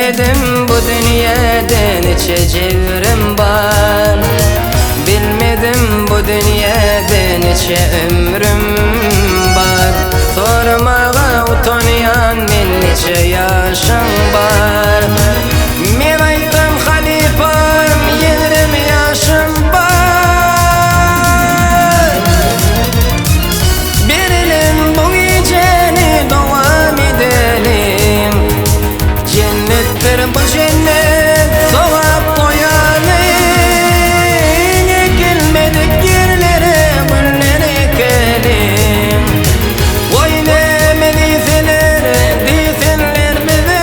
Bilmedim bu dünyada neçe cevrim var. Bilmedim bu dünyada neçe ömrüm var. Sormağa utanyan men neçe yaşım var. Men aytdım halifam 20 yaşım var. Berilim bu geceni devam edelim. Cennettir bu cennet soğap koyanı. Ekilmedik yerlere gülleri ekelim. Oynama deyseler deysenler bize.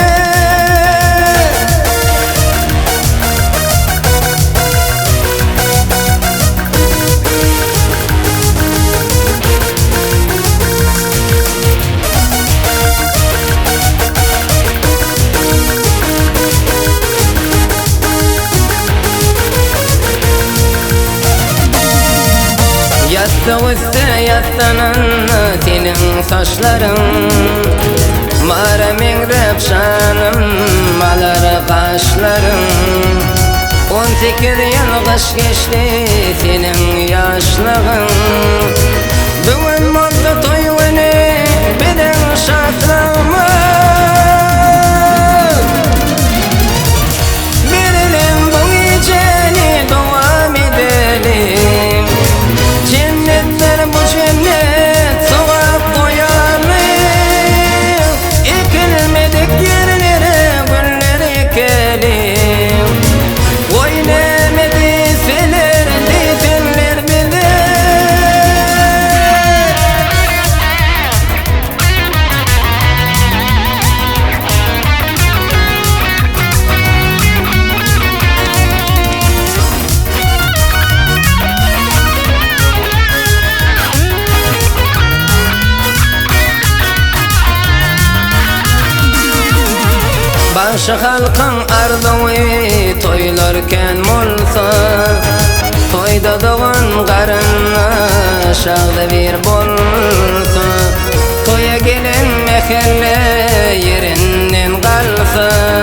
Yattı üstte yattanın senin saçların. Mara mengrep şanım malar kaşların. 18 yıl kış geçti senin yaşlığın. Bugün oldu toyunu beden şatlığımı. Berilim bu geceni devam edelim. Cennetler bu cennet soğuk koyanı. Ekilmedik yerlere güller ekelim. Oynama deyseler deysenler bize. Başı halkın ardığı toylarken olsa. Toyda doğan karınla şağda bir bolsa. Toya gelen mehelle yerinden kalsa.